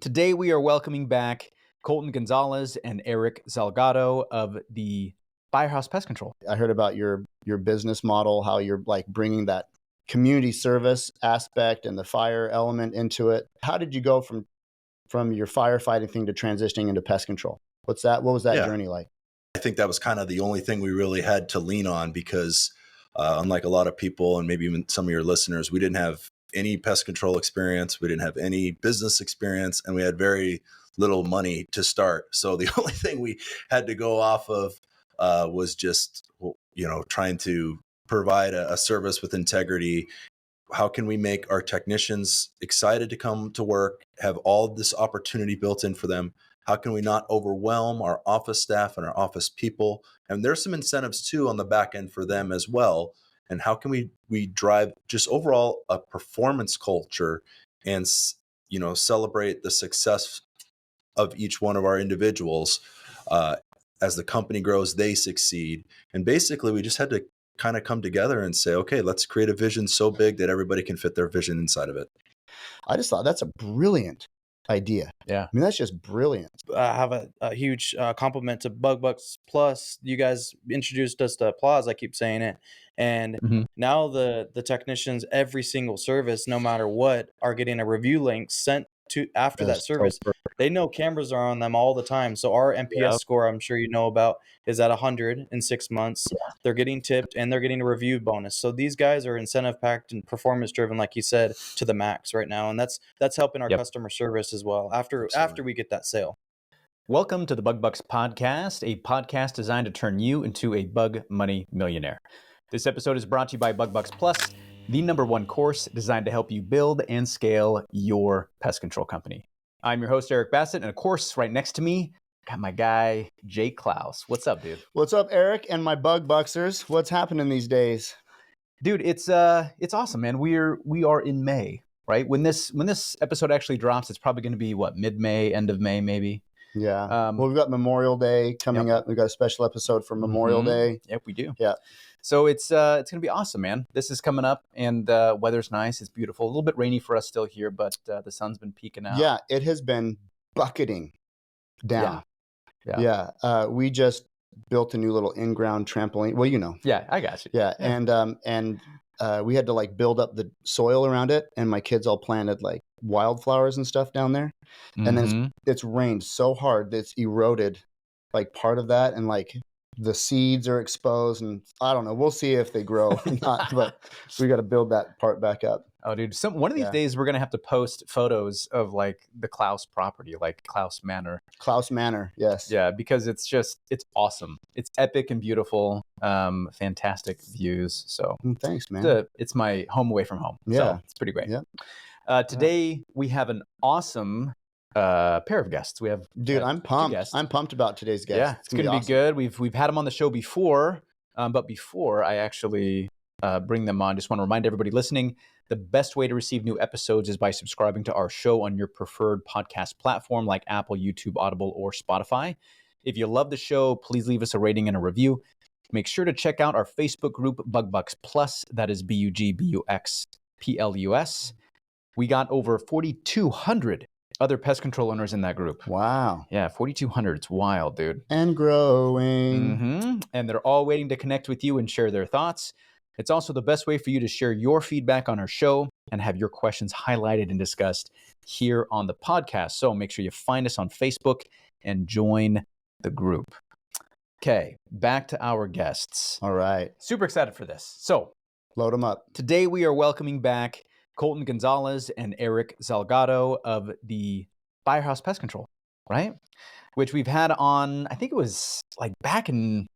Today we are welcoming back Colton Gonzalez and Eric Salgado of the Firehouse Pest Control. I heard about your business model, how you're like bringing that community service aspect and the fire element into it. How did you go from your firefighting thing to transitioning into pest control? What was that journey like? I think that was kind of the only thing we really had to lean on because unlike a lot of people and maybe even some of your listeners, we didn't have any pest control experience. We didn't have any business experience, and we had very little money to start. So the only thing we had to go off of was just, trying to provide a service with integrity. How can we make our technicians excited to come to work, have all this opportunity built in for them? How can we not overwhelm our office staff and our office people? And there's some incentives too on the back end for them as well. And how can we drive just overall a performance culture and, celebrate the success of each one of our individuals? As the company grows, they succeed. And basically we just had to kind of come together and say, okay, let's create a vision so big that everybody can fit their vision inside of it. I just thought that's a brilliant idea. Yeah. I mean, that's just brilliant. I have a huge compliment to Bug Bucks Plus. You guys introduced us to Applause. I keep saying it. And now the technicians, every single service, no matter what, are getting a review link sent to after that service. They know cameras are on them all the time. So our NPS score, I'm sure you know about, is at 100 in 6 months. They're getting tipped and they're getting a review bonus. So these guys are incentive packed and performance driven, like you said, to the max right now. And that's helping our customer service as well after we get that sale. Welcome to the Bug Bucks Podcast, a podcast designed to turn you into a bug money millionaire. This episode is brought to you by Bug Bucks Plus, the #1 course designed to help you build and scale your pest control company. I'm your host, Eric Bassett, and of course, right next to me, got my guy, Jake Klaus. What's up, dude? What's up, Eric and my bug bucksers? What's happening these days? Dude, it's awesome, man. We are in May, right? When this episode actually drops, it's probably going to be mid-May, end of May, maybe. Yeah. Well, we've got Memorial Day coming up. We've got a special episode for Memorial Day. Yep, we do. Yeah. So it's going to be awesome, man. This is coming up, and weather's nice. It's beautiful. A little bit rainy for us still here, but the sun's been peeking out. Yeah, it has been bucketing down. Yeah. We just built a new little in-ground trampoline. Well, you know. Yeah, I got you. Yeah. And we had to build up the soil around it, and my kids all planted wildflowers and stuff down there. And then it's rained so hard that it's eroded part of that, and the seeds are exposed, and I don't know. We'll see if they grow or not, but we got to build that part back up. Oh, dude. One of these days we're going to have to post photos of the Klaus property, Klaus Manor. Klaus Manor, yes. Yeah, because it's awesome. It's epic and beautiful. Fantastic views. So thanks, man. It's my home away from home. Yeah. So it's pretty great. Yeah. Today we have an awesome pair of guests. I'm pumped. I'm pumped about today's guest. Yeah, it's going to be good. We've had them on the show before, but before I actually bring them on, just want to remind everybody listening, the best way to receive new episodes is by subscribing to our show on your preferred podcast platform like Apple, YouTube, Audible, or Spotify. If you love the show, please leave us a rating and a review. Make sure to check out our Facebook group, Bug Bucks Plus. That is BUGBUXPLUS. We got over 4,200 other pest control owners in that group. Wow. Yeah, 4,200. It's wild, dude. And growing. And they're all waiting to connect with you and share their thoughts. It's also the best way for you to share your feedback on our show and have your questions highlighted and discussed here on the podcast. So make sure you find us on Facebook and join the group. Okay, back to our guests. All right. Super excited for this. So load them up. Today we are welcoming back Colton Gonzalez and Eric Salgado of the Firehouse Pest Control, right? Which we've had on, I think it was back in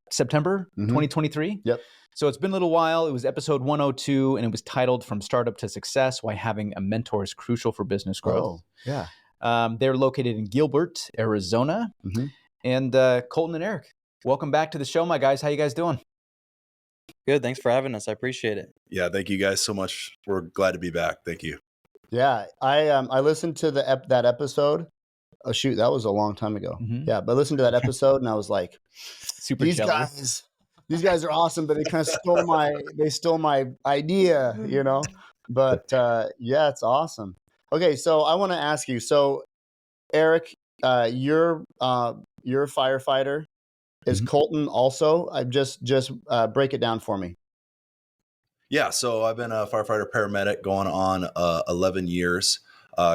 September 2023? Yep. So it's been a little while. It was episode 102, and it was titled From Startup to Success, Why Having a Mentor is Crucial for Business Growth. Oh, yeah. They're located in Gilbert, Arizona. And Colton and Eric, welcome back to the show, my guys. How you guys doing? Good. Thanks for having us. I appreciate it. Yeah, thank you guys so much. We're glad to be back. Thank you. Yeah, I listened to that episode. Oh shoot, that was a long time ago. Yeah, but I listened to that episode and I was like, super jealous. These guys are awesome, but they kind of stole my idea, you know. But yeah, it's awesome. Okay, so I want to ask you. So Eric, you're a firefighter. Is Colton also? I just break it down for me. Yeah, so I've been a firefighter paramedic going on 11 years.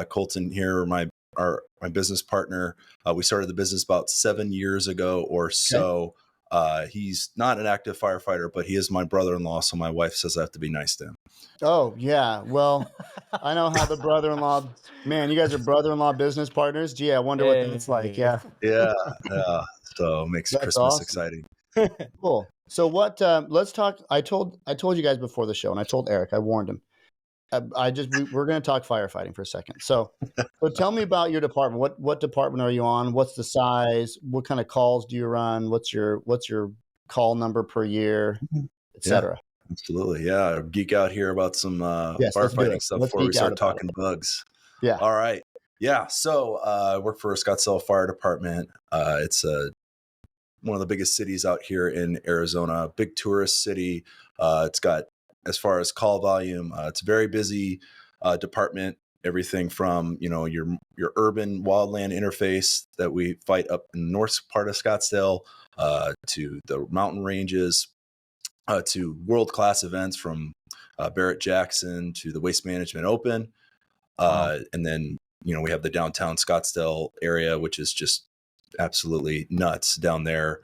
Colton here, my business partner. We started the business about 7 years ago or so. He's not an active firefighter, but he is my brother-in-law, so my wife says I have to be nice to him. Oh, yeah. Well, I know how the brother-in-law, man, you guys are brother-in-law business partners. Gee, I wonder what that's like. Yeah. Yeah, so it makes That's Christmas awesome. exciting. Cool. So what, let's talk. I told you guys before the show, and I told Eric, I warned him. We're going to talk firefighting for a second. So tell me about your department. What department are you on? What's the size? What kind of calls do you run? What's your call number per year, etc.? Absolutely. Yeah. Geek out here about some Yes, let's do firefighting it. stuff Let's before we geek out start about talking bugs. Yeah. All right. Yeah. So I work for Scottsdale Fire Department. It's one of the biggest cities out here in Arizona, big tourist city. It's got, as far as call volume, it's a very busy department. Everything from, your urban wildland interface that we fight up in the north part of Scottsdale to the mountain ranges, to world-class events from Barrett Jackson to the Waste Management Open. And then, we have the downtown Scottsdale area, which is just absolutely nuts down there.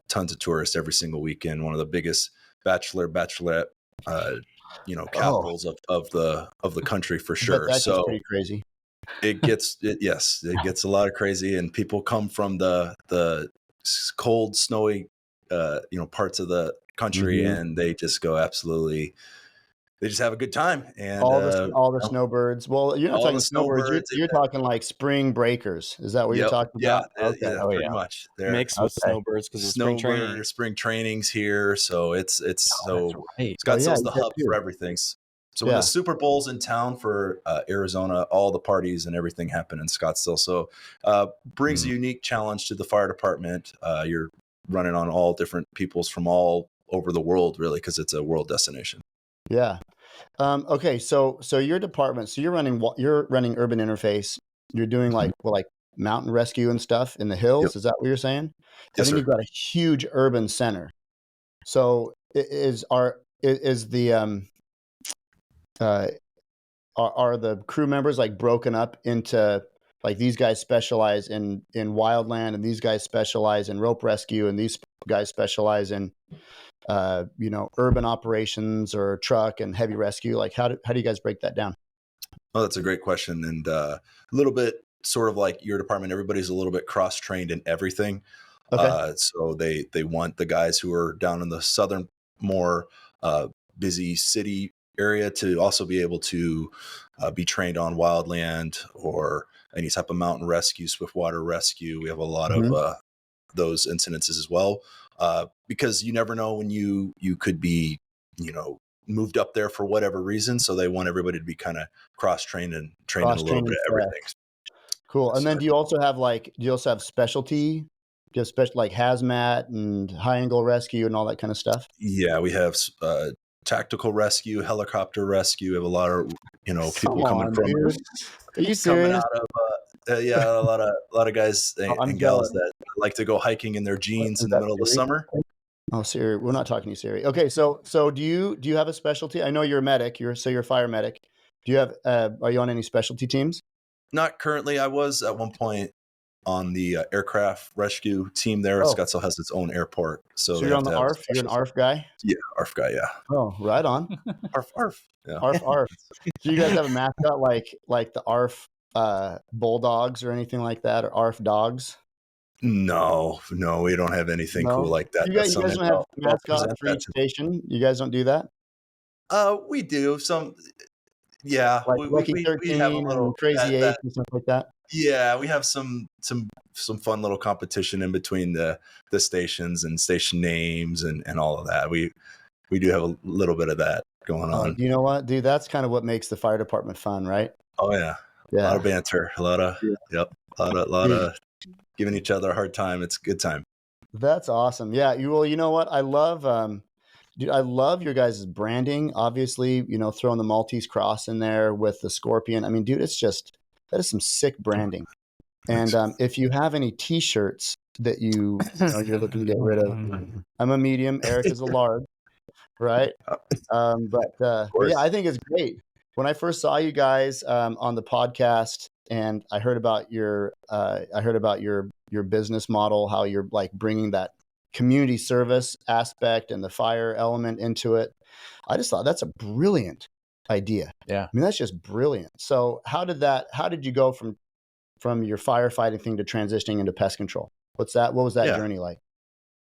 Tons of tourists every single weekend. One of the biggest bachelorette, capitals of the country for sure. That's So pretty crazy. it gets a lot of crazy, and people come from the cold, snowy, parts of the country, and they just go absolutely. They just have a good time, and all the snowbirds. Well, you're not all talking the snowbirds. You're talking like spring breakers. Is that what you're talking about? Okay. Yeah, pretty much. They're Mixed with snowbirds because of spring training. Spring trainings here, so it's so right. Scottsdale's the hub for everything. So when the Super Bowl's in town for Arizona, all the parties and everything happen in Scottsdale. So brings a unique challenge to the fire department. You're running on all different peoples from all over the world, really, because it's a world destination. Yeah. Okay. So your department. So you're running urban interface. You're doing like mountain rescue and stuff in the hills. Is that what you're saying? Yes, and then sir. you've got a huge urban center. So are the crew members like broken up into like these guys specialize in wildland, and these guys specialize in rope rescue, and these guys specialize in urban operations or truck and heavy rescue? Like how do you guys break that down? Oh, that's a great question. And a little bit sort of like your department, everybody's a little bit cross-trained in everything. So they want the guys who are down in the southern, more busy city area to also be able to be trained on wildland or any type of mountain rescue, swiftwater rescue. We have a lot of those incidences as well, because you never know when you could be, moved up there for whatever reason. So they want everybody to be kind of cross-trained and trained in a little bit of everything. Cool. And then do you also have specialty? Do you have special like hazmat and high angle rescue and all that kind of stuff? Yeah, we have tactical rescue, helicopter rescue. We have a lot of people coming from. Dude. Are you serious? Coming out of a lot of guys and gals that like to go hiking in their jeans in the middle of the summer. Oh, Siri, we're not talking to you, Siri. Okay, so do you have a specialty? I know you're a medic. You're a fire medic. Do you have? Are you on any specialty teams? Not currently. I was at one point on the aircraft rescue team there. Scottsdale has its own airport, so you're on the ARF. You're an ARF guy. Yeah, ARF guy. Yeah. Oh, right on. ARF. Yeah. ARF. Do you guys have a mascot like the ARF bulldogs or anything like that, or ARF dogs? No, we don't have anything cool like that. You guys don't have mascots for each station. You guys don't do that. We do some. Yeah, like Lucky 13 we have a little and Crazy 8 and stuff like that. Yeah, we have some fun little competition in between the stations and station names and all of that. We do have a little bit of that going on. You know what, dude? That's kind of what makes the fire department fun, right? Oh yeah. A lot of banter, a lot of of giving each other a hard time. It's a good time. That's awesome. Yeah. You know what? I love, dude, I love your guys' branding. Obviously, throwing the Maltese cross in there with the scorpion. I mean, dude, that is some sick branding. And if you have any T-shirts that you're looking to get rid of, I'm a medium. Eric is a large, right? But yeah, I think it's great. When I first saw you guys on the podcast, and I heard about your business model, how you're like bringing that community service aspect and the fire element into it, I just thought that's a brilliant idea. Yeah. I mean, that's just brilliant. So how did you go from your firefighting thing to transitioning into pest control? What was that journey like?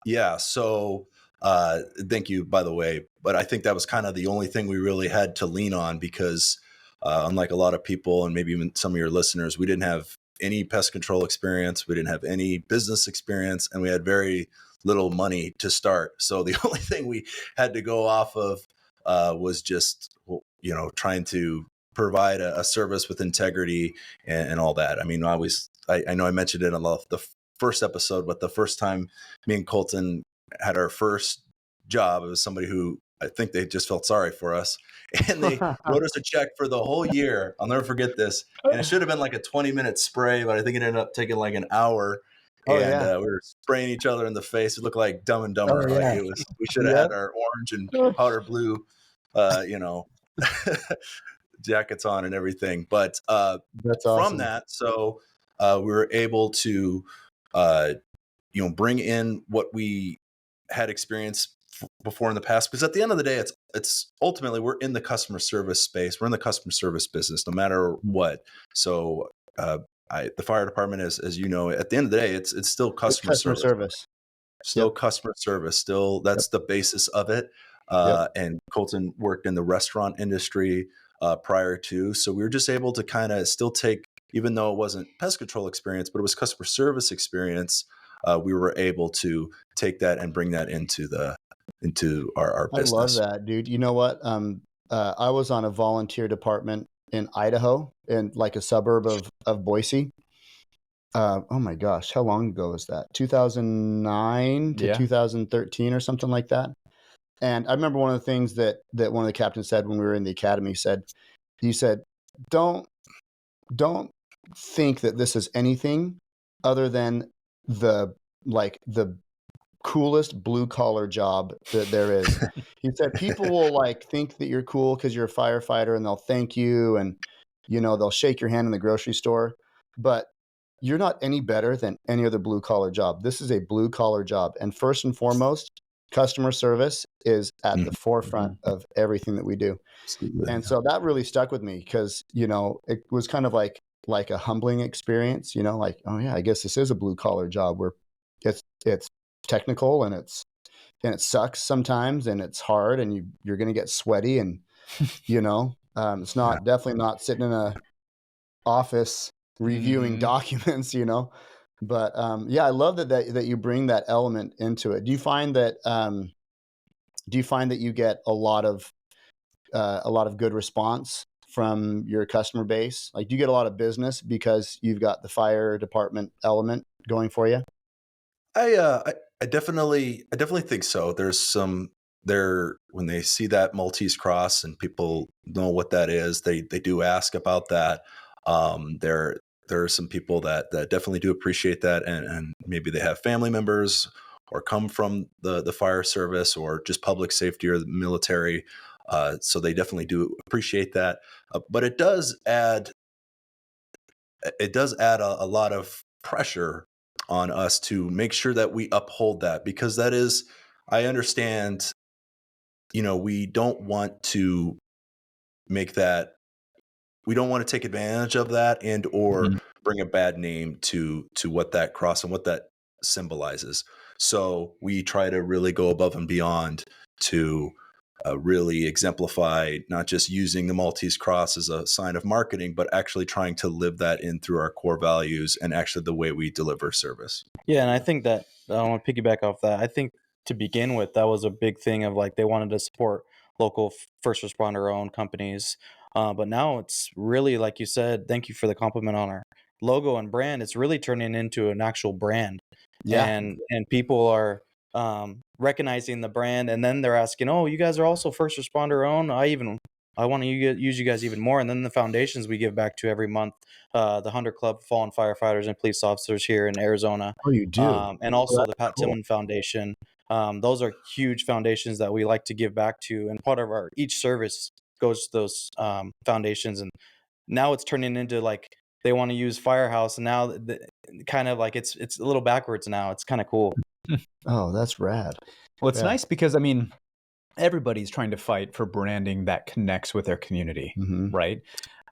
Yeah. So thank you, by the way. But I think that was kind of the only thing we really had to lean on because unlike a lot of people and maybe even some of your listeners, we didn't have any pest control experience. We didn't have any business experience, and we had very little money to start. So the only thing we had to go off of was just, trying to provide a service with integrity and all that. I mean, I know I mentioned it in the first episode, but the first time me and Colton had our first job, it was somebody who I think they just felt sorry for us. And they wrote us a check for the whole year. I'll never forget this. And it should have been like a 20-minute spray, but I think it ended up taking like an hour. We were spraying each other in the face. It looked like Dumb and Dumber. We should have had our orange and powder blue, jackets on and everything. But that's from awesome. that, so we were able to, bring in what we had experienced before in the past. Because at the end of the day, it's ultimately we're in the customer service space. We're in the customer service business, no matter what. So the fire department, as you know, at the end of the day, it's still customer service. Still customer service. Still, that's the basis of it. And Colton worked in the restaurant industry prior to, so we were just able to kind of still take, even though it wasn't pest control experience, but it was customer service experience. We were able to take that and bring that into our business. I love that, dude. You know what? I was on a volunteer department in Idaho, in like a suburb of Boise. Oh my gosh, how long ago was that? 2009 to 2013 or something like that. And I remember one of the things that one of the captains said when we were in the academy he said, don't think that this is anything other than the coolest blue collar job that there is. He said people will like think that you're cool because you're a firefighter and they'll thank you and they'll shake your hand in the grocery store, but you're not any better than any other blue collar job. This is a blue collar job, and first and foremost, customer service is at the forefront of everything that we do. Absolutely. And so that really stuck with me because it was kind of like a humbling experience. Like, oh yeah, I guess this is a blue collar job where it's technical and it sucks sometimes and it's hard and you're going to get sweaty and it's not definitely not sitting in a office reviewing documents, but yeah, I love that you bring that element into it. Do you find that you get a lot of good response from your customer base? Like, do you get a lot of business because you've got the fire department element going for you? I definitely think so. There's when they see that Maltese cross and people know what that is, they do ask about that. There are some people that definitely do appreciate that, and maybe they have family members or come from the fire service or just public safety or the military. So they definitely do appreciate that. But it does add a lot of pressure on us to make sure that we uphold that, because that is, I understand, we don't want to make that, we don't want to take advantage of that and or bring a bad name to what that cross and what that symbolizes. So we try to really go above and beyond to really exemplify not just using the Maltese cross as a sign of marketing, but actually trying to live that in through our core values and actually the way we deliver service. Yeah, and I think that I want to piggyback off that. I think to begin with, that was a big thing of like they wanted to support local first responder owned companies. But now it's really, like you said, thank you for the compliment on our logo and brand. It's really turning into an actual brand. Yeah. And people are recognizing the brand, and then they're asking, oh, you guys are also first responder owned. I want to use you guys even more. And then the foundations we give back to every month, the Hunter Club, Fallen Firefighters and Police Officers here in Arizona. Oh, you do? And also the Pat cool. Tillman Foundation. Those are huge foundations that we like to give back to. And part of each service goes to those foundations. And now it's turning into like they want to use Firehouse. And now kind of like it's a little backwards now. It's kind of cool. Oh, that's rad. Well, it's nice because, I mean, everybody's trying to fight for branding that connects with their community, right?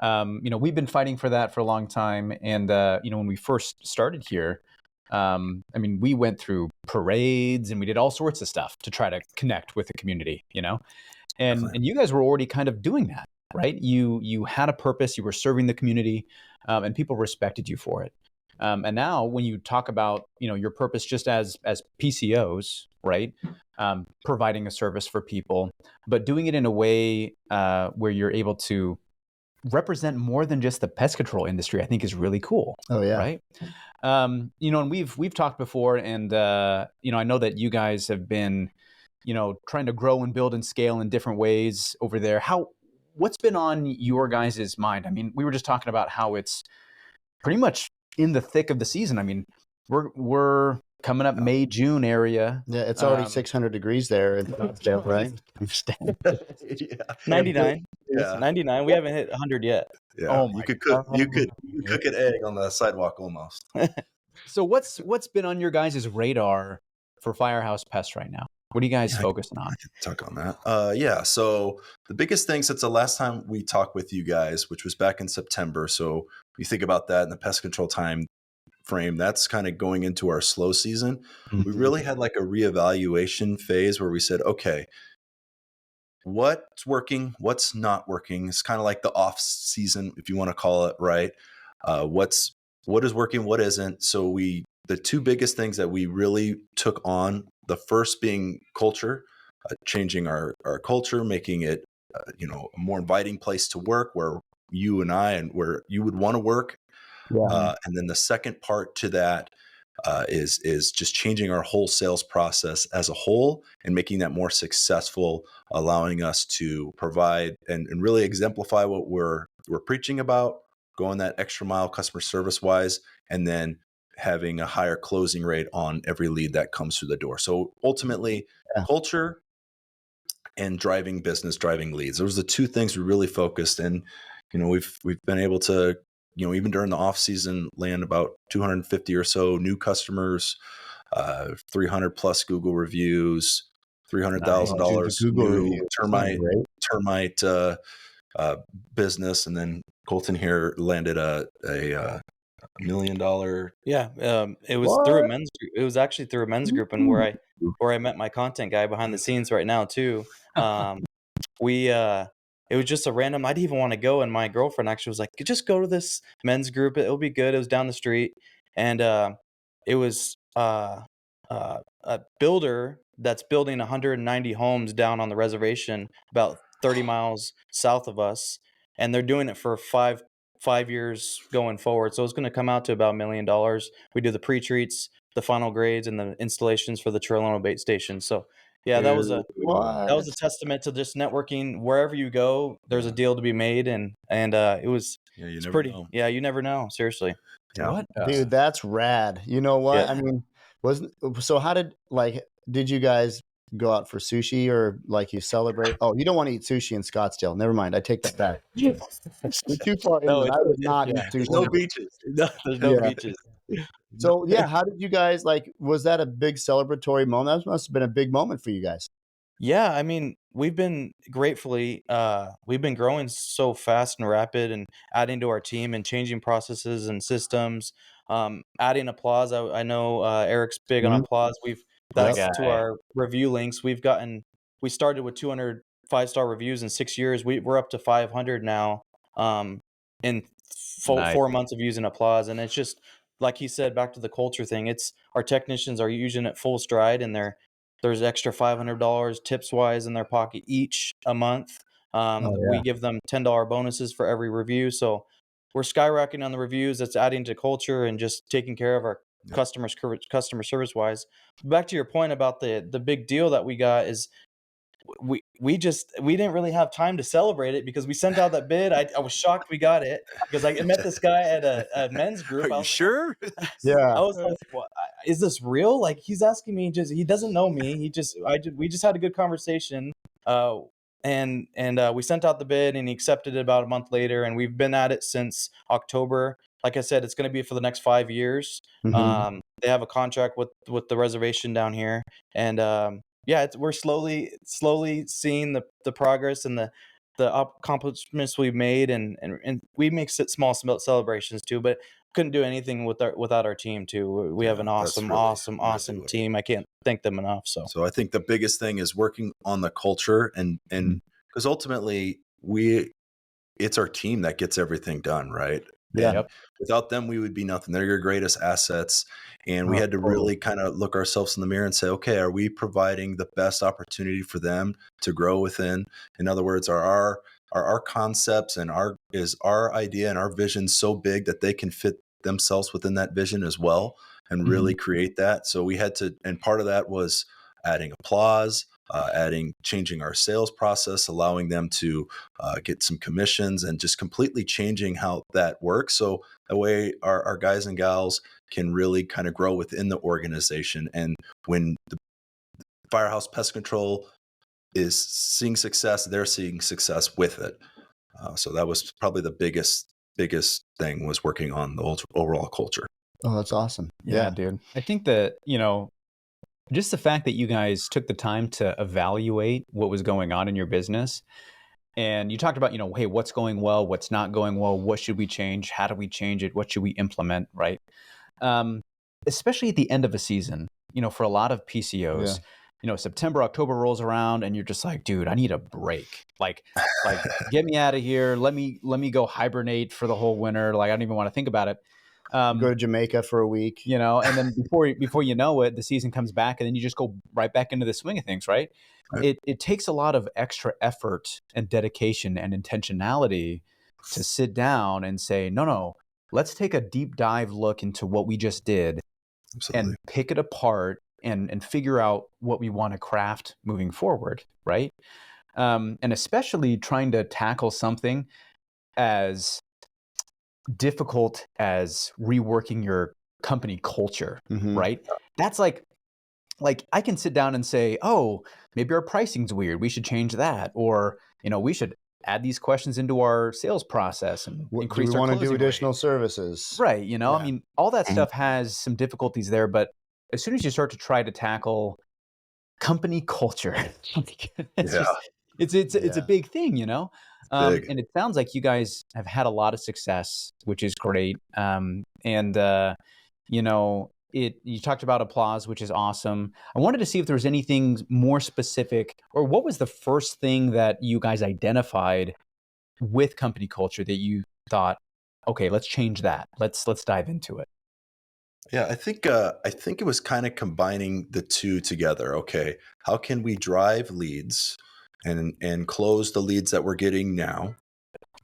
We've been fighting for that for a long time. And, when we first started here, we went through parades and we did all sorts of stuff to try to connect with the community, and you guys were already kind of doing that, right? You had a purpose, you were serving the community, and people respected you for it. And now when you talk about, your purpose just as PCOs, right? Providing a service for people, but doing it in a way where you're able to represent more than just the pest control industry, I think is really cool. Oh yeah. Right. And we've talked before, and I know that you guys have been, trying to grow and build and scale in different ways over there. What's been on your guys' mind? I mean, we were just talking about how it's pretty much in the thick of the season. I mean, we're coming up May, June area. Yeah, it's already 600 degrees there in Scottsdale, right? 99. Yeah. 99. We haven't hit 100 yet. Yeah. Oh, you could cook an egg on the sidewalk almost. So what's been on your guys' radar for Firehouse Pest right now? What are you guys focusing on? I can talk on that. So the biggest thing since the last time we talked with you guys, which was back in September. So you think about that in the pest control time frame, that's kind of going into our slow season. We really had like a reevaluation phase where we said, okay, what's working, what's not working? It's kind of like the off season, if you want to call it, right? What is working, what isn't? So the two biggest things that we really took on, the first being culture, changing our culture, making it a more inviting place to work where you and I and where you would want to work. Yeah. And then the second part to that is just changing our whole sales process as a whole and making that more successful, allowing us to provide and really exemplify what we're preaching about, going that extra mile customer service wise, and then having a higher closing rate on every lead that comes through the door. So ultimately, culture and driving business, driving leads. Those are the two things we really focused. And, we've been able to, even during the off season, land about 250 or so new customers, 300 plus Google reviews, $300,000 new termite business. And then Colton here landed a $1 million. Yeah. It was actually through a men's group, and where I met my content guy behind the scenes right now too. It was just a random, I didn't even want to go. And my girlfriend actually was like, just go to this men's group. It'll be good. It was down the street. And it was a builder that's building 190 homes down on the reservation about 30 miles south of us. And they're doing it for five years going forward. So it's going to come out to about $1 million. We do the pre-treats, the final grades, and the installations for the Trillano bait station. So yeah, that was a testament to just networking. Wherever you go, there's a deal to be made, and it was pretty know. Yeah, you never know. Seriously. Yeah. What? Dude, that's rad. You know what? Yeah. I mean, how did you guys go out for sushi, or like you celebrate? Oh, you don't want to eat sushi in Scottsdale. Never mind. I take that back. You're too far in. I would not eat sushi. No beaches. There's no beaches. So how did you guys was that a big celebratory moment? That must have been a big moment for you guys. Yeah, I mean, we've been growing so fast and rapid, and adding to our team and changing processes and systems, adding applause. I know Eric's big on applause. That's to our review links. We started with 200 5-star reviews in 6 years. We're up to 500 now, in 4 months of using applause. And it's just, like he said, back to the culture thing. It's our technicians are using it full stride, and there's extra $500 tips wise in their pocket each a month. We give them $10 bonuses for every review. So we're skyrocketing on the reviews. That's adding to culture and just taking care of our customer service wise. Back to your point about the big deal that we got is we didn't really have time to celebrate it because we sent out that bid. I was shocked we got it because I met this guy at a men's group. Are you sure? Yeah. I was like, "What? Is this real?" Like he's asking me, just he doesn't know me. We just had a good conversation. We sent out the bid and he accepted it about a month later, and we've been at it since October. Like I said, it's going to be for the next 5 years. Mhm. They have a contract with the reservation down here, and yeah, we're slowly seeing the progress and the accomplishments we've made, and we make small celebrations too, but couldn't do anything without our team too. We have Yeah, an that's awesome, really, awesome, really awesome what it team. I can't thank them enough. So So I think the biggest thing is working on the culture and because ultimately it's our team that gets everything done, right? Yeah. And Yep. without them, we would be nothing. They're your greatest assets. And we Oh, had to totally. really kind of look ourselves in the mirror and say, okay, are we providing the best opportunity for them to grow within? In other words, are our concepts and our idea and our vision so big that they can fit themselves within that vision as well and really create that? So we had to, and part of that was adding applause, changing our sales process, allowing them to get some commissions, and just completely changing how that works. So that way our guys and gals can really kind of grow within the organization. And when the Firehouse Pest Control is seeing success, they're seeing success with it. So that was probably the biggest thing, was working on the overall culture. Oh, that's awesome. Yeah, Yeah. dude. I think that, just the fact that you guys took the time to evaluate what was going on in your business, and you talked about, hey, what's going well, what's not going well, what should we change, how do we change it, what should we implement, right? Um, Especially at the end of a season, for a lot of PCOs, September, October rolls around and you're just like, dude, I need a break. Like get me out of here. Let me go hibernate for the whole winter. Like I don't even want to think about it. Go to Jamaica for a week. And then before you know it, the season comes back and then you just go right back into the swing of things, right? Right. It takes a lot of extra effort and dedication and intentionality to sit down and say, no, let's take a deep dive look into what we just did Absolutely. and pick it apart and figure out what we want to craft moving forward, right? And especially trying to tackle something as difficult as reworking your company culture, Mhm. right? That's like I can sit down and say, oh, maybe our pricing's weird. We should change that. Or, we should add these questions into our sales process and What do we increase our want to do? closing Additional rate. services? Right. I Yeah. mean, all that Mhm. stuff has some difficulties there, but as soon as you start to try to tackle company culture, it's Yeah. just it's a Yeah. big thing, Big. and it sounds like you guys have had a lot of success, which is great. You talked about applause, which is awesome. I wanted to see if there was anything more specific, or what was the first thing that you guys identified with company culture that you thought, okay, let's change that. Let's dive into it. Yeah, I think it was kind of combining the two together. Okay, how can we drive leads and close the leads that we're getting now,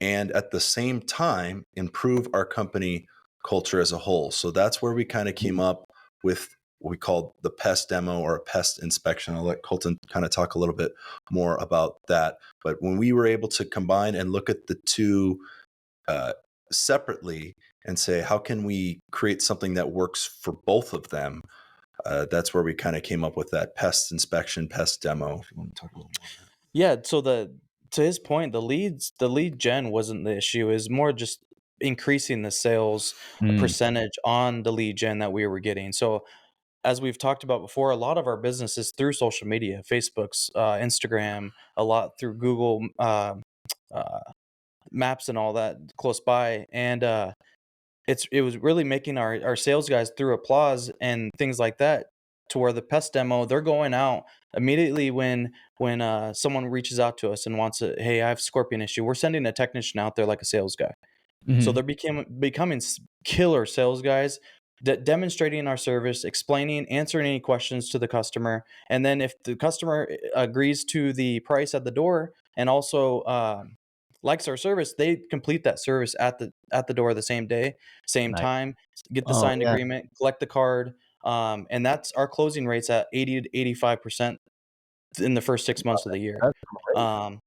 and at the same time improve our company culture as a whole? So that's where we kind of came up with what we called the pest demo or a pest inspection. I'll let Colton kind of talk a little bit more about that. But when we were able to combine and look at the two uh, separately and say, how can we create something that works for both of them? That's where we kind of came up with that pest inspection, pest demo. If you want to talk a little more. yeah, so to his point, the lead gen wasn't the issue. Is more just increasing the sales Mm, percentage on the lead gen that we were getting. So as we've talked about before, a lot of our business is through social media, Facebook's, Instagram, a lot through Google uh, Maps and all that close by, and it was really making our sales guys through applause and things like that to where the pest demo, they're going out immediately when someone reaches out to us and wants a, hey, I have a scorpion issue. We're sending a technician out there like a sales guy. So mhm. they're becoming killer sales guys, demonstrating our service, explaining, answering any questions to the customer, and then if the customer agrees to the price at the door and also likes our service, they complete that service at the door the same day, same Nice. time, get the Oh, signed yeah. agreement, collect the card, and that's our closing rates at 80 to 85%. in the first 6 months of the year. That's great.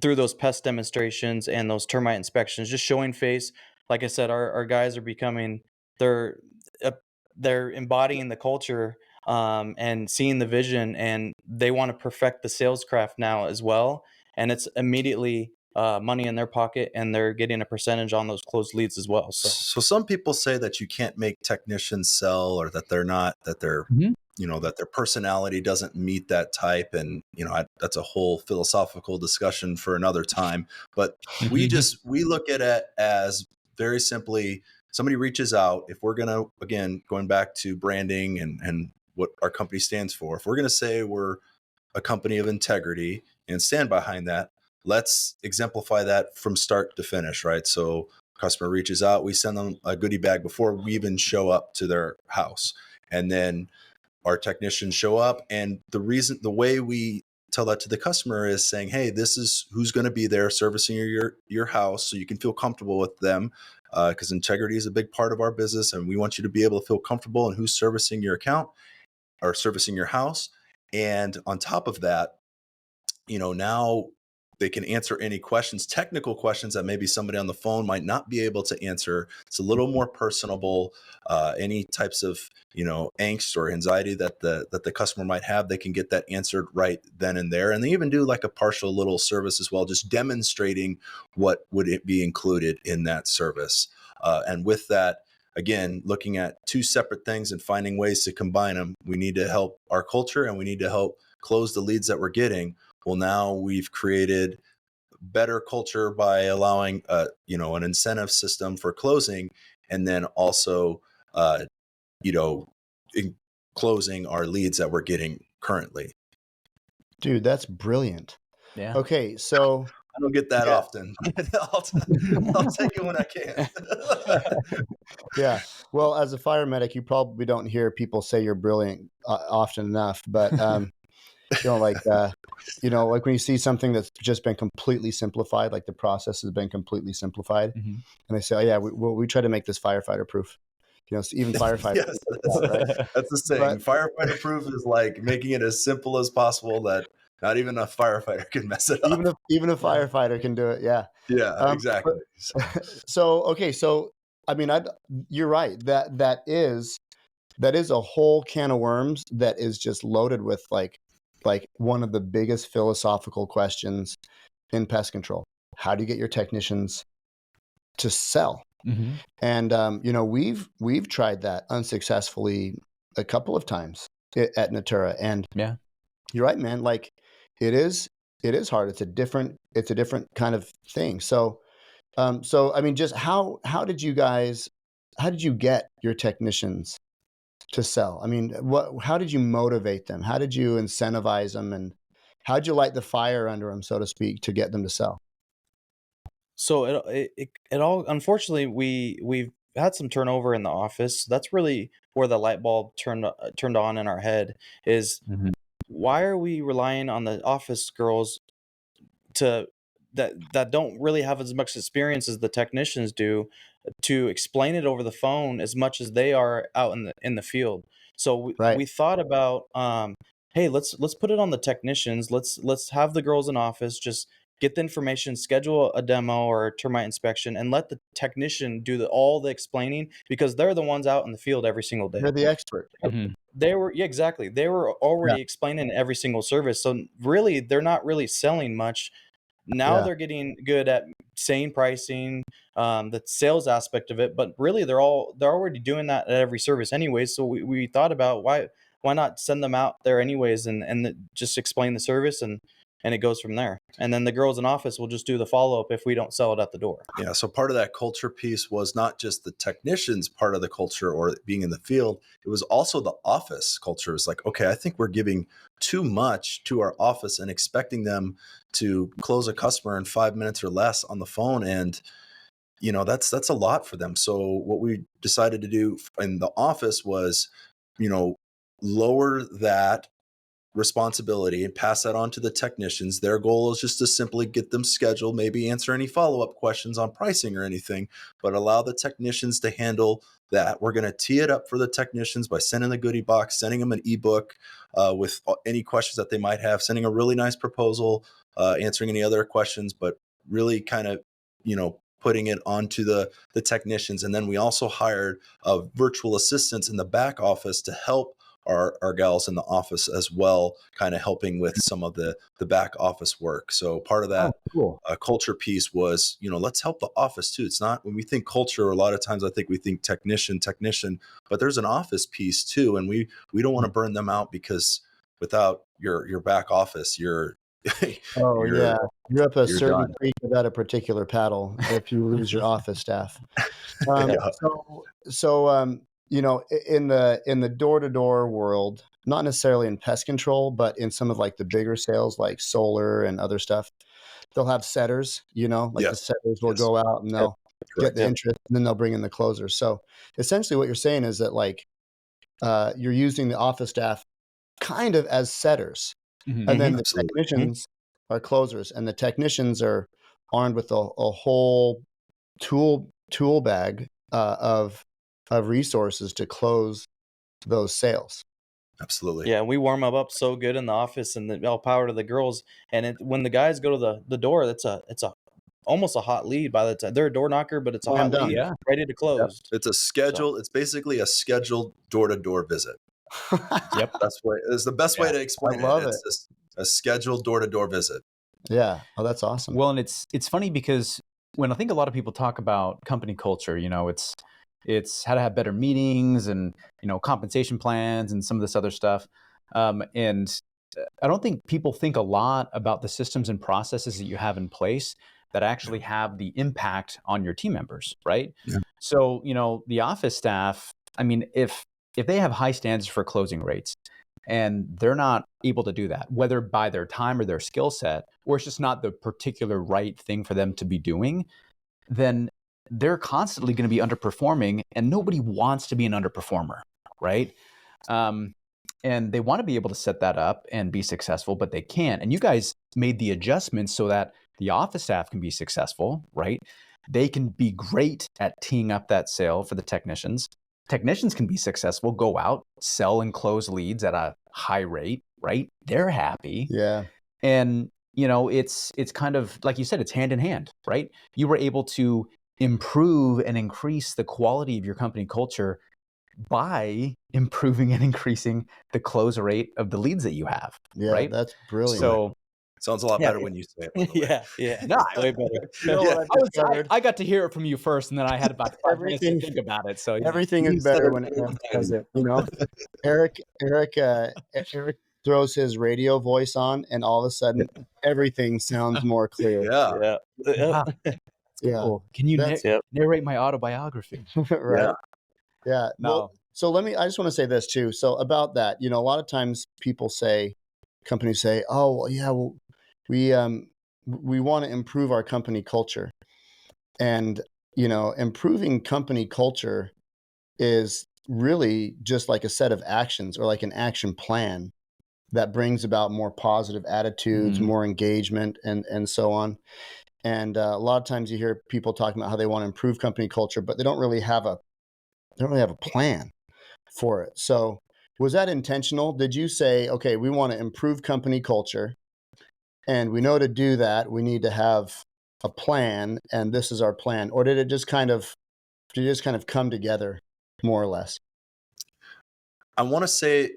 Through those pest demonstrations and those termite inspections, just showing face. Like I said, our guys are becoming they're uh, they're embodying the culture, and seeing the vision, and they want to perfect the sales craft now as well. And it's immediately money in their pocket, and they're getting a percentage on those closed leads as well. So So some people say that you can't make technicians sell, or that they're not, that they're, Mhm. that their personality doesn't meet that type. And, that's a whole philosophical discussion for another time. But we look at it as very simply, somebody reaches out. If we're going to, again, going back to branding and what our company stands for, if we're going to say we're a company of integrity and stand behind that, let's exemplify that from start to finish, right? So customer reaches out, we send them a goodie bag before we even show up to their house. And then our technicians show up. And the way we tell that to the customer is saying, hey, this is who's going to be there servicing your house, so you can feel comfortable with them. Because integrity is a big part of our business, and we want you to be able to feel comfortable in who's servicing your account or servicing your house. And on top of that, now they can answer any questions, technical questions that maybe somebody on the phone might not be able to answer. It's a little more personable. Any types of, angst or anxiety that the customer might have, they can get that answered right then and there. And they even do like a partial little service as well, just demonstrating what would it be included in that service. And with that, again, looking at two separate things and finding ways to combine them. We need to help our culture, and we need to help close the leads that we're getting. Well, now we've created better culture by allowing, an incentive system for closing, and then also, in closing our leads that we're getting currently. Dude, that's brilliant. Yeah. Okay, so I don't get that Yeah. often. I'll take it when I can. yeah. Well, as a fire medic, you probably don't hear people say you're brilliant often enough, but like like when you see something that's just been completely simplified, like the process has been completely simplified, and they say, "Oh yeah, we try to make this firefighter proof." So even firefighters, Yes, that's the saying. Firefighter proof is like making it as simple as possible that not even a firefighter can mess it up. even a firefighter can do it. Yeah. Yeah, exactly. So okay, so I mean, you're right. That is a whole can of worms that is just loaded with like one of the biggest philosophical questions in pest control. How do you get your technicians to sell? And we've tried that unsuccessfully a couple of times at Natura, and Yeah. you're right, man. Like it is hard. It's a different kind of thing. So I mean, just how did you get your technicians to sell? I mean, how did you motivate them? How did you incentivize them? And how did you light the fire under them, so to speak, to get them to sell? So it all, unfortunately, we've had some turnover in the office. That's really where the light bulb turned on in our head is, why are we relying on the office girls to that don't really have as much experience as the technicians do to explain it over the phone as much as they are out in the field. So Right. we thought about, hey, let's put it on the technicians. Let's have the girls in office just get the information, schedule a demo or a termite inspection, and let the technician do all the explaining, because they're the ones out in the field every single day. They're the expert. They were, yeah, exactly. They were already explaining every single service. So really, they're not really selling much. Now Yeah. they're getting good at saying pricing, the sales aspect of it, but really they're already doing that at every service anyways. So we thought about why not send them out there anyways, and just explain the service, and it goes from there. And then the girls in office will just do the follow-up if we don't sell it at the door. Yeah. So part of that culture piece was not just the technicians part of the culture or being in the field. It was also the office culture. It's like, okay, I think we're giving too much to our office and expecting them to close a customer in 5 minutes or less on the phone. And, that's a lot for them. So what we decided to do in the office was, lower that responsibility and pass that on to the technicians. Their goal is just to simply get them scheduled, maybe answer any follow-up questions on pricing or anything, but allow the technicians to handle that we're going to tee it up for the technicians by sending the goodie box, sending them an ebook with any questions that they might have, sending a really nice proposal, answering any other questions, but really kind of, putting it onto the technicians. And then we also hired virtual assistants in the back office to help our gals in the office as well, kind of helping with some of the back office work. So part of that culture piece was, let's help the office too. It's not, when we think culture, a lot of times I think we think technician, but there's an office piece too. And we don't want to burn them out, because without your back office, you're you're up a certain done. creek without a particular paddle if you lose your office staff. In the door-to-door world, not necessarily in pest control, but in some of like the bigger sales like solar and other stuff, they'll have setters, the setters will go out and they'll get the interest, and then they'll bring in the closers. So essentially what you're saying is that like you're using the office staff kind of as setters. And then the technicians are closers, and the technicians are armed with a whole tool bag of resources to close those sales. Absolutely. Yeah, we warm up so good in the office, and all power to the girls. And when the guys go to the door, it's almost a hot lead by the time they're a door knocker, but it's a hot lead ready to close. Yep. It's a schedule. It's basically a scheduled door-to-door visit. That's what is the best way to explain it. It's a scheduled door-to-door visit. Yeah. Oh, that's awesome. Well, and it's funny because when I think a lot of people talk about company culture, it's how to have better meetings and, compensation plans and some of this other stuff. And I don't think people think a lot about the systems and processes that you have in place that actually have the impact on your team members, right? Yeah. So, the office staff, I mean, if they have high standards for closing rates and they're not able to do that, whether by their time or their skill set, or it's just not the particular right thing for them to be doing, then they're constantly going to be underperforming, and nobody wants to be an underperformer, right? And they want to be able to set that up and be successful, but they can't. And you guys made the adjustments so that the office staff can be successful, right? They can be great at teeing up that sale for the technicians. Technicians can be successful, go out, sell and close leads at a high rate, right? They're happy. Yeah. And, it's kind of, like you said, it's hand in hand, right? You were able to improve and increase the quality of your company culture by improving and increasing the close rate of the leads that you have. Yeah, right? That's brilliant. So sounds a lot better when you say it. Yeah. No, way better. I got to hear it from you first, and then I had about 5 minutes to think about it. So everything is better when Eric does it. Eric throws his radio voice on, and all of a sudden, everything sounds more clear. Yeah. Yeah. Cool. Can you narrate my autobiography? Right. Yeah. No. Well, I just want to say this too. So about that, a lot of times companies say, "Oh, well, yeah, well, we want to improve our company culture," and improving company culture is really just like a set of actions or like an action plan that brings about more positive attitudes, more engagement, and so on. And a lot of times you hear people talking about how they want to improve company culture, but they don't really have a plan for it. So was that intentional? Did you say, okay, we want to improve company culture, and we know to do that, we need to have a plan, and this is our plan? Or did it just kind of come together more or less? I want to say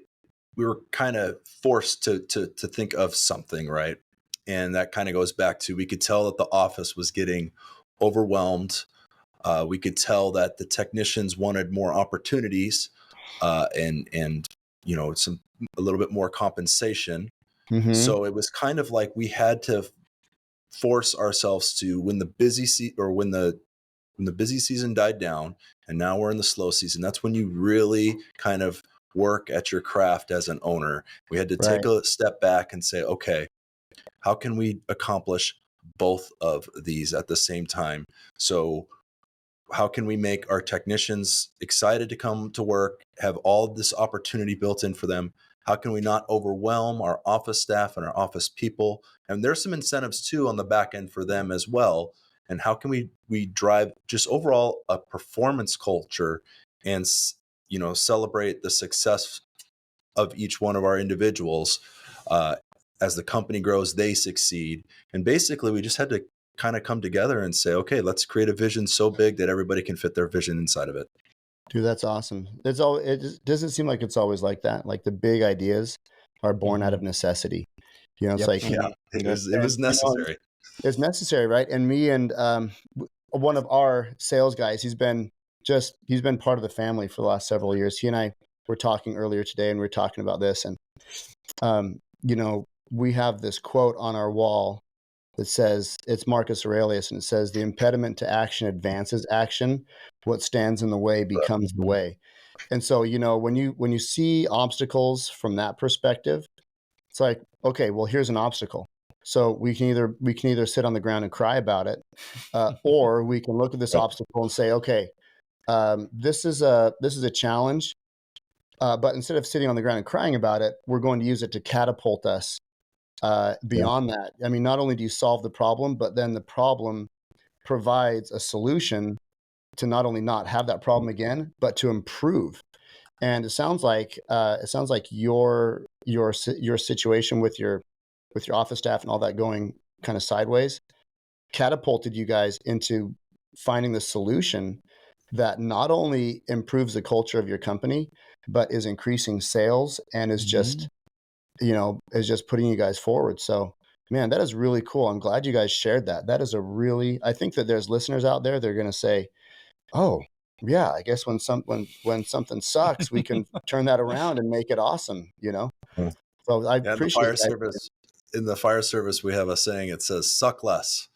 we were kind of forced to think of something, right? And that kind of goes back to, we could tell that the office was getting overwhelmed. We could tell that the technicians wanted more opportunities and a little bit more compensation. Mm-hmm. So it was kind of like we had to force ourselves to, when the busy season died down, and now we're in the slow season, that's when you really kind of work at your craft as an owner. We had to take a step back and say, okay, how can we accomplish both of these at the same time? So how can we make our technicians excited to come to work, have all this opportunity built in for them? How can we not overwhelm our office staff and our office people? And there's some incentives too on the back end for them as well. And how can we drive just overall a performance culture and, celebrate the success of each one of our individuals. As the company grows, they succeed. And basically, we just had to kind of come together and say, okay, let's create a vision so big that everybody can fit their vision inside of it. Dude, that's awesome. It just doesn't seem like it's always like that. Like the big ideas are born out of necessity. It's like, Yeah, it was necessary. It's necessary, right? And me and one of our sales guys, he's been part of the family for the last several years. He and I were talking earlier today, and we were talking about this. And we have this quote on our wall that says, it's Marcus Aurelius, and it says, "The impediment to action advances action. What stands in the way becomes the way." And so, when you see obstacles from that perspective, it's like, okay, well, here's an obstacle. So we can either sit on the ground and cry about it, or we can look at this obstacle and say, okay, this is a challenge. But instead of sitting on the ground and crying about it, we're going to use it to catapult us beyond that. I mean, not only do you solve the problem, but then the problem provides a solution to not only not have that problem again, but to improve. And it sounds like your situation with your office staff and all that going kind of sideways catapulted you guys into finding the solution that not only improves the culture of your company, but is increasing sales and is just putting you guys forward. So, man, that is really cool. I'm glad you guys shared that. That is I think that there's listeners out there, they're going to say, oh yeah, I guess when something sucks, we can turn that around and make it awesome, So I appreciate that. In the fire service, we have a saying, it says, "Suck less."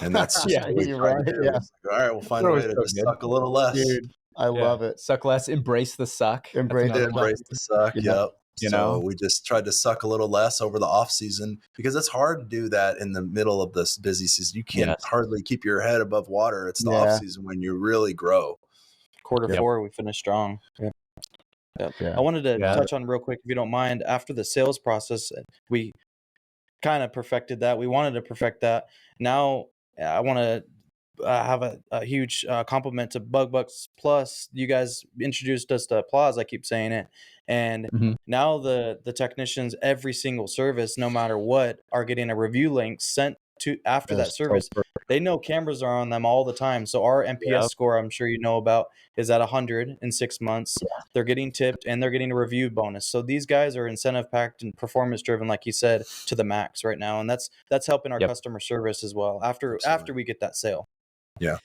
And that's just what we you're try right. to do. Yeah. It's like, all right, we'll find a way to just suck a little less. Dude, I love it. Suck less, embrace the suck. Embrace the suck. Yeah. Yep. So we just tried to suck a little less over the off season, because it's hard to do that in the middle of this busy season. You can't hardly keep your head above water. It's the off season when you really grow. Q4, we finished strong. Yeah. I wanted to touch on real quick, if you don't mind, after the sales process, we kind of perfected that. We wanted to perfect that. Now I want to have a huge compliment to Bug-Bucks Plus. You guys introduced us to Applause. I keep saying it. And now the technicians, every single service, no matter what, are getting a review link sent to after that service. They know cameras are on them all the time. So our NPS score, I'm sure you know about, is at 100 in 6 months. They're getting tipped and they're getting a review bonus. So these guys are incentive packed and performance driven, like you said, to the max right now. And that's helping our customer service as well after we get that sale. Yeah.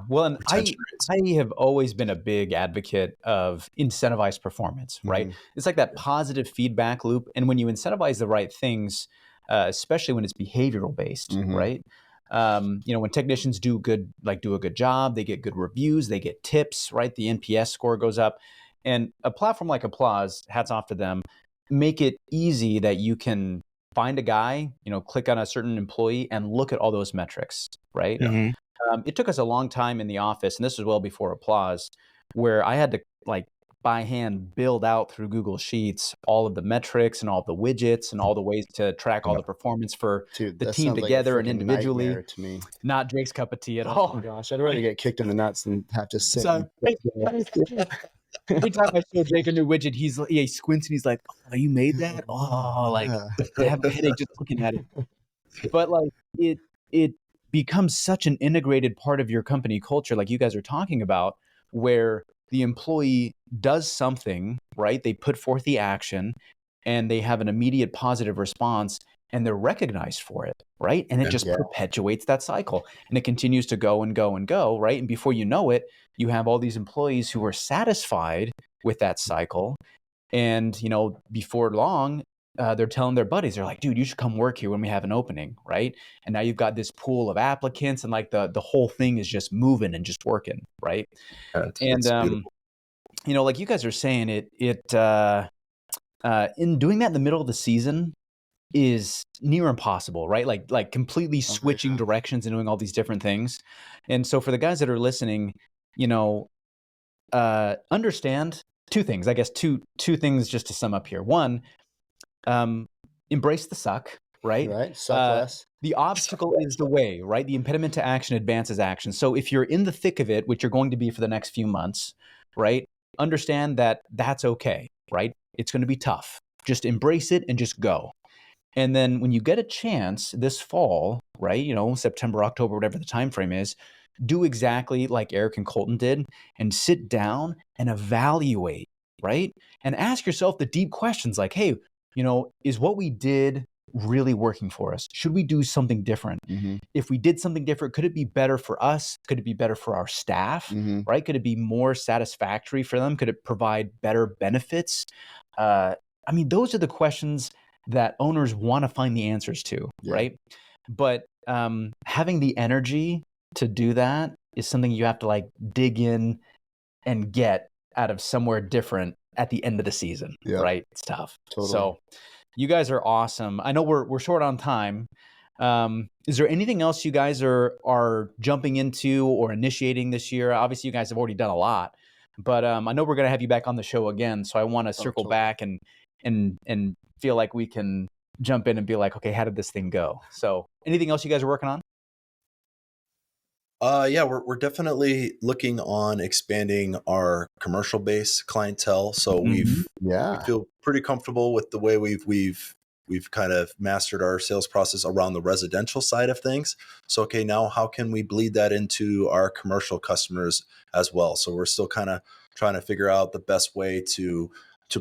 Well, and I have always been a big advocate of incentivized performance, right? It's like that positive feedback loop. And when you incentivize the right things, especially when it's behavioral based, right? When technicians do a good job, they get good reviews, they get tips, right? The NPS score goes up. And a platform like Applause, hats off to them, make it easy that you can find a guy, click on a certain employee and look at all those metrics, right? It took us a long time in the office, and this was well before Applause, where I had to by hand build out through Google Sheets all of the metrics and all the widgets and all the ways to track all the performance for the team together and individually. To me. Not Drake's cup of tea at all. Oh my gosh, I'd rather get kicked in the nuts than have to sit. Every time I show Jake a new widget, he squints and he's like, "Oh, you made that? Oh, I have a headache just looking at it." But it becomes such an integrated part of your company culture, like you guys are talking about, where the employee does something, right? They put forth the action and they have an immediate positive response and they're recognized for it, right? And it just perpetuates that cycle and it continues to go and go and go, right? And before you know it, you have all these employees who are satisfied with that cycle. And, before long, they're telling their buddies, they're like, "Dude, you should come work here when we have an opening," right? And now you've got this pool of applicants and the whole thing is just moving and just working, right? It's like you guys are saying, in doing that in the middle of the season is near impossible, right? Like completely switching directions and doing all these different things. And so for the guys that are listening, understand two things, I guess, two things just to sum up here. One, embrace the suck, right? Right. Suck less. The obstacle is the way, right? The impediment to action advances action. So if you're in the thick of it, which you're going to be for the next few months, right? understand that that's okay, right? It's going to be tough. Just embrace it and just go. And then when you get a chance this fall, right, September, October, whatever the time frame is, do exactly like Eric and Colton did and sit down and evaluate, right? And ask yourself the deep questions like, hey, is what we did really working for us? Should we do something different? Mm-hmm. If we did something different, could it be better for us? Could it be better for our staff, Mm-hmm. right? Could it be more satisfactory for them? Could it provide better benefits? Those are the questions that owners want to find the answers to, right? But having the energy to do that is something you have to like dig in and get out of somewhere different at the end of the season, right? It's tough. Totally. So you guys are awesome. I know we're short on time. Is there anything else you guys are jumping into or initiating this year? Obviously, you guys have already done a lot, but I know we're going to have you back on the show again. So I want to circle back and feel like we can jump in and be like, okay, how did this thing go? So anything else you guys are working on? We're definitely looking on expanding our commercial base clientele. So we feel pretty comfortable with the way we've kind of mastered our sales process around the residential side of things. So, okay, now how can we bleed that into our commercial customers as well? So we're still kind of trying to figure out the best way to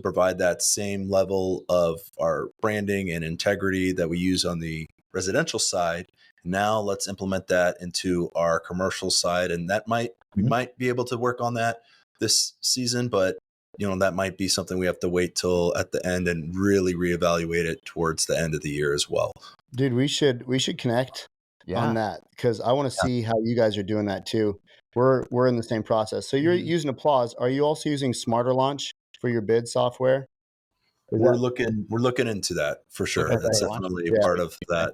provide that same level of our branding and integrity that we use on the residential side. Now let's implement that into our commercial side. And that we might be able to work on that this season, but that might be something we have to wait till at the end and really reevaluate it towards the end of the year as well. Dude, we should connect on that, because I want to see how you guys are doing that too. We're in the same process. So you're using Applause. Are you also using Smarter Launch for your bid software? We're looking into that for sure. Okay, That's definitely a part of that.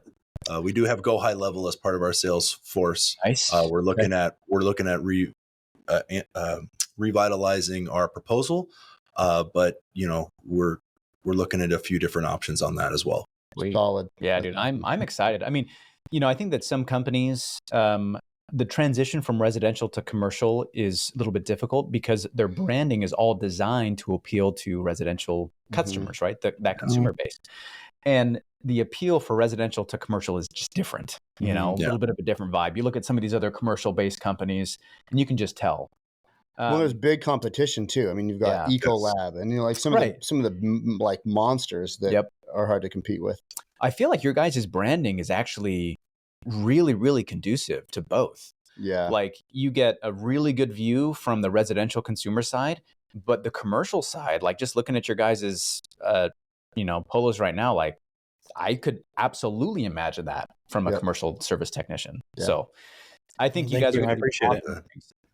We do have Go High Level as part of our sales force. Nice. We're looking at revitalizing our proposal, but we're looking at a few different options on that as well. Solid. Yeah, dude, I'm excited. I mean, I think that some companies, the transition from residential to commercial is a little bit difficult because their branding is all designed to appeal to residential customers, right? That consumer base. And the appeal for residential to commercial is just different, a little bit of a different vibe. You look at some of these other commercial-based companies, and you can just tell. Well, there's big competition too. I mean, you've got Ecolab, and some of the like monsters that are hard to compete with. I feel like your guys' branding is actually really, really conducive to both. Yeah. Like you get a really good view from the residential consumer side, but the commercial side, like just looking at your guys' polos right now, like I could absolutely imagine that from a commercial service technician. Yeah. So I think you guys are going to appreciate it.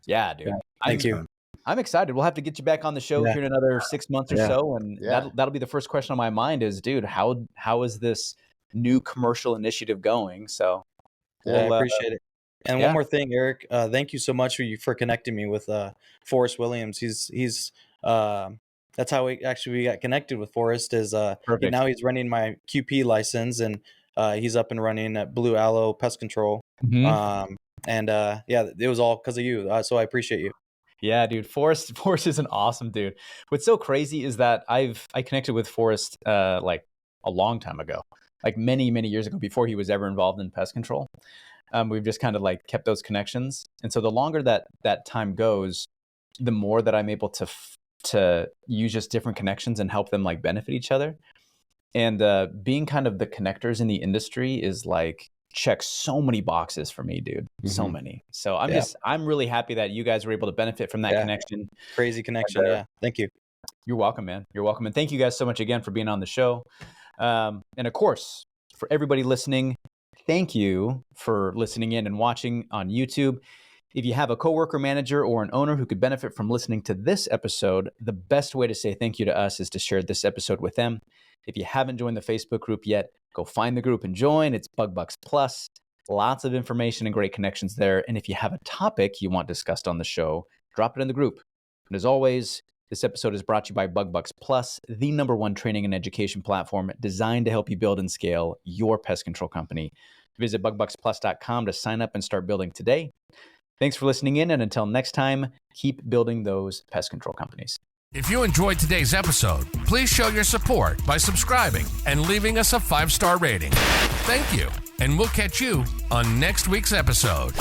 Yeah, dude. Thank you. I'm excited. We'll have to get you back on the show here in another 6 months or so. And that'll be the first question on my mind is, dude, how is this new commercial initiative going? So I appreciate it. And one more thing, Eric, thank you so much for connecting me with Forrest Williams. He's that's how we got connected with Forrest. Is now he's running my QP license, and he's up and running at Blue Aloe Pest Control. It was all because of you. So I appreciate you. Yeah, dude. Forrest is an awesome dude. What's so crazy is that I connected with Forrest like a long time ago, like many, many years ago, before he was ever involved in pest control. We've just kind of like kept those connections. And so the longer that time goes, the more that I'm able to use just different connections and help them like benefit each other. And being kind of the connectors in the industry is like checks so many boxes for me, dude. So many. So I'm really happy that you guys were able to benefit from that connection. Crazy connection. Yeah. Thank you. You're welcome, man. You're welcome. And thank you guys so much again for being on the show. And of course, for everybody listening, thank you for listening in and watching on YouTube. If you have a coworker, manager, or an owner who could benefit from listening to this episode, the best way to say thank you to us is to share this episode with them. If you haven't joined the Facebook group yet, go find the group and join. It's Bug Bucks Plus. Lots of information and great connections there. And if you have a topic you want discussed on the show, drop it in the group. And as always, this episode is brought to you by Bug Bucks Plus, the #1 training and education platform designed to help you build and scale your pest control company. Visit bugbucksplus.com to sign up and start building today. Thanks for listening in, and until next time, keep building those pest control companies. If you enjoyed today's episode, please show your support by subscribing and leaving us a 5-star rating. Thank you, and we'll catch you on next week's episode.